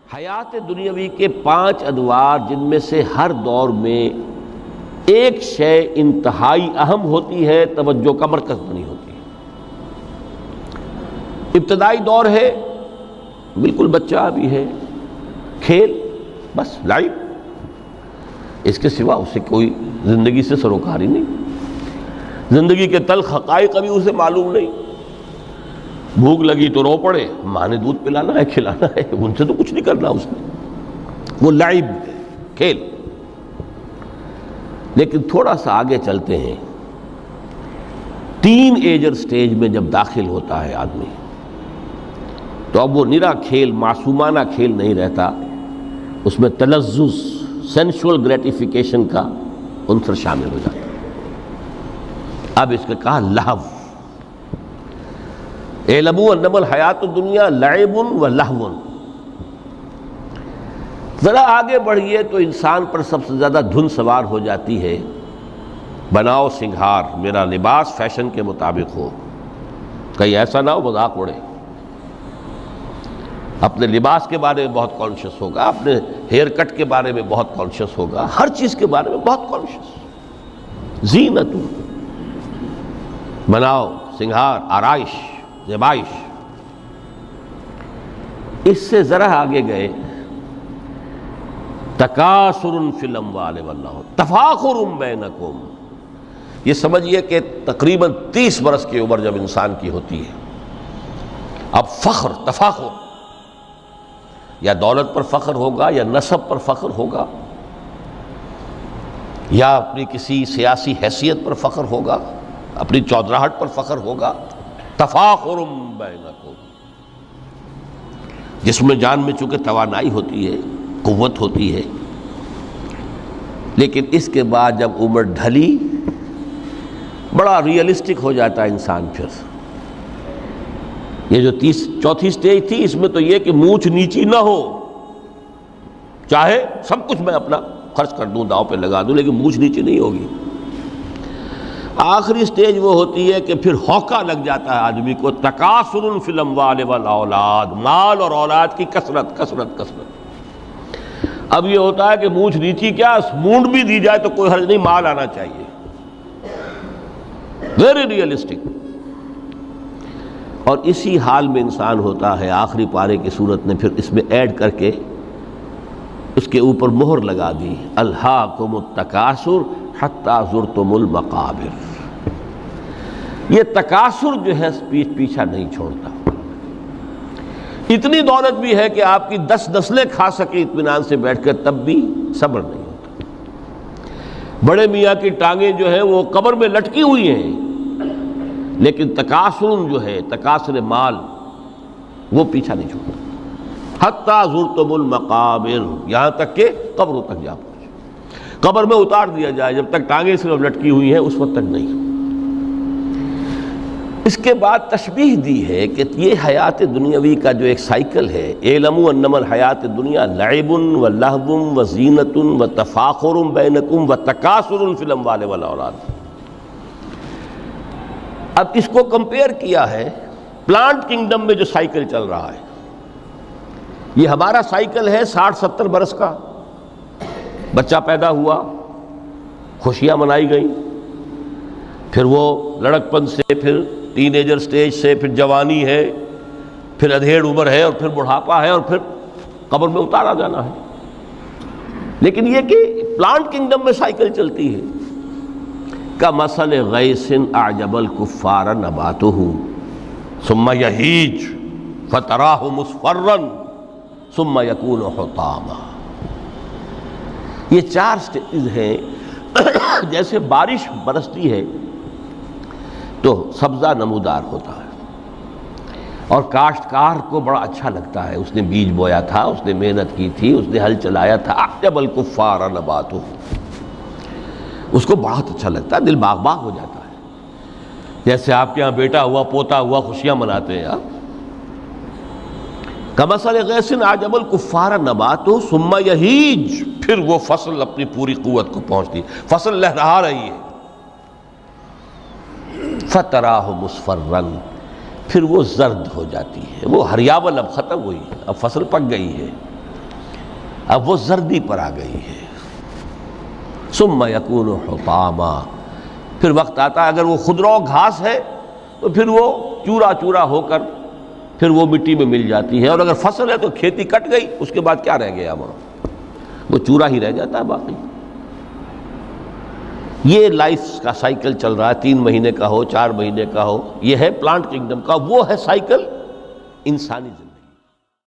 حیات دنیاوی کے 5 ادوار جن میں سے ہر دور میں ایک شے انتہائی اہم ہوتی ہے، توجہ کا مرکز بنی ہوتی ہے۔ ابتدائی دور ہے، بالکل بچہ بھی ہے، کھیل، بس لائف، اس کے سوا اسے کوئی زندگی سے سروکاری نہیں، زندگی کے تلخ حقائق ابھی اسے معلوم نہیں۔ بھوک لگی تو رو پڑے، ماں نے دودھ پلانا ہے، کھلانا ہے، ان سے تو کچھ نہیں کرنا اس نے، وہ لعب ہے، کھیل۔ لیکن تھوڑا سا آگے چلتے ہیں، ٹین ایجر سٹیج میں جب داخل ہوتا ہے آدمی تو اب وہ نرا کھیل، معصومانہ کھیل نہیں رہتا، اس میں تلذذ، سینشول گریٹیفیکیشن کا عنصر شامل ہو جاتا ہے۔ اب اس کے کہا لہو، اعلموا انما الحیات الدنیا لعب و لہو۔ ذرا آگے بڑھیے تو انسان پر سب سے زیادہ دھن سوار ہو جاتی ہے، بناؤ سنگھار، میرا لباس فیشن کے مطابق ہو، کہیں ایسا نہ ہو مذاق اڑے۔ اپنے لباس کے بارے میں بہت کانشیس ہوگا، اپنے ہیئر کٹ کے بارے میں بہت کانشیس ہوگا، ہر چیز کے بارے میں بہت کانشیس۔ زینت، بناؤ سنگھار، آرائش، زیبائش۔ اس سے ذرا آگے گئے، تکاثر فی الاموال والانفس، تفاخر بینکم۔ یہ سمجھیے کہ تقریباً 30 برس کی عمر جب انسان کی ہوتی ہے، اب فخر، تفاخر، یا دولت پر فخر ہوگا، یا نسب پر فخر ہوگا، یا اپنی کسی سیاسی حیثیت پر فخر ہوگا، اپنی چودراہٹ پر فخر ہوگا۔ تفاخر بینکم، جس میں جان میں چونکہ توانائی ہوتی ہے، قوت ہوتی ہے، لیکن اس کے بعد جب عمر ڈھلی، بڑا ریئلسٹک ہو جاتا ہے انسان۔ پھر یہ جو چوتھی سٹیج تھی، اس میں تو یہ کہ مونچھ نیچی نہ ہو، چاہے سب کچھ میں اپنا خرچ کر دوں، داؤ پہ لگا دوں، لیکن مونچھ نیچی نہیں ہوگی۔ آخری سٹیج وہ ہوتی ہے کہ پھر ہوکا لگ جاتا ہے آدمی کو، تکاثر فی الاموال والاولاد، مال اور اولاد کی کثرت کثرت کثرت۔ اب یہ ہوتا ہے کہ مونچھ نیچی کیا، مونڈ بھی دی جائے تو کوئی حرج نہیں، مال آنا چاہیے، ویری ریئلسٹک۔ اور اسی حال میں انسان ہوتا ہے، آخری پارے کی صورت نے پھر اس میں ایڈ کر کے اس کے اوپر مہر لگا دی، الہاکم التکاثر حتی زرتم المقابر۔ یہ تکاثر جو ہے پیچھا نہیں چھوڑتا۔ اتنی دولت بھی ہے کہ آپ کی 10 نسلیں کھا سکیں اطمینان سے بیٹھ کر، تب بھی صبر نہیں ہوتا۔ بڑے میاں کی ٹانگیں جو ہیں وہ قبر میں لٹکی ہوئی ہیں، لیکن تکاثر جو ہے، تکاثر مال، وہ پیچھا نہیں چھوڑتا۔ حتی زرتم المقابر، یہاں تک کہ قبروں تک جا پہنچے، قبر میں اتار دیا جائے، جب تک ٹانگیں صرف لٹکی ہوئی ہیں اس وقت تک نہیں۔ اس کے بعد تشبیہ دی ہے کہ یہ حیات دنیاوی کا جو ایک سائیکل ہے، اعلموا انما الحیات الدنیا لعب و لہو و زینت و تفاخر بینکم و تکاثر فی الاموال والاولاد۔ اب اس کو کمپیئر کیا ہے پلانٹ کنگڈم میں جو سائیکل چل رہا ہے۔ یہ ہمارا سائیکل ہے 60-70 برس کا، بچہ پیدا ہوا، خوشیاں منائی گئیں، پھر وہ لڑکپن سے، پھر ٹین ایجر سٹیج سے، پھر جوانی ہے، پھر ادھیڑ عمر ہے، اور پھر بڑھاپا ہے، اور پھر قبر میں اتارا جانا ہے۔ لیکن یہ کہ پلانٹ کنگڈم میں سائیکل چلتی ہے، کمثل غیث اعجب الکفار نباتہ ثم یہیج فتراہ مصفرا ثم یکون حطاما۔ یہ 4 سٹیج ہیں۔ جیسے بارش برستی ہے تو سبزہ نمودار ہوتا ہے، اور کاشتکار کو بڑا اچھا لگتا ہے، اس نے بیج بویا تھا، اس نے محنت کی تھی، اس نے ہل چلایا تھا، اعجب الکفار نباتہ، اس کو بہت اچھا لگتا ہے، دل باغ باغ ہو جاتا ہے۔ جیسے آپ کے ہاں بیٹا ہوا، پوتا ہوا، خوشیاں مناتے ہیں آپ۔ کمثل غیث اعجب الکفار نباتہ ثم یہیج، پھر وہ فصل اپنی پوری قوت کو پہنچتی، فصل لہرا رہی ہے، فتراہ مصفرا، پھر وہ زرد ہو جاتی ہے، وہ ہریاول اب ختم ہوئی، اب فصل پک گئی ہے، اب وہ زردی پر آ گئی ہے. ثم یکون حطاما، پھر وقت آتا ہے اگر وہ خضرو گھاس ہے تو پھر وہ چورا چورا ہو کر پھر وہ مٹی میں مل جاتی ہے، اور اگر فصل ہے تو کھیتی کٹ گئی، اس کے بعد کیا رہ گیا وہاں؟ وہ چورا ہی رہ جاتا ہے باقی. یہ لائف کا سائیکل چل رہا ہے، 3 مہینے کا ہو 4 مہینے کا ہو، یہ ہے پلانٹ کنگڈم کا، وہ ہے سائیکل انسانی زندگی.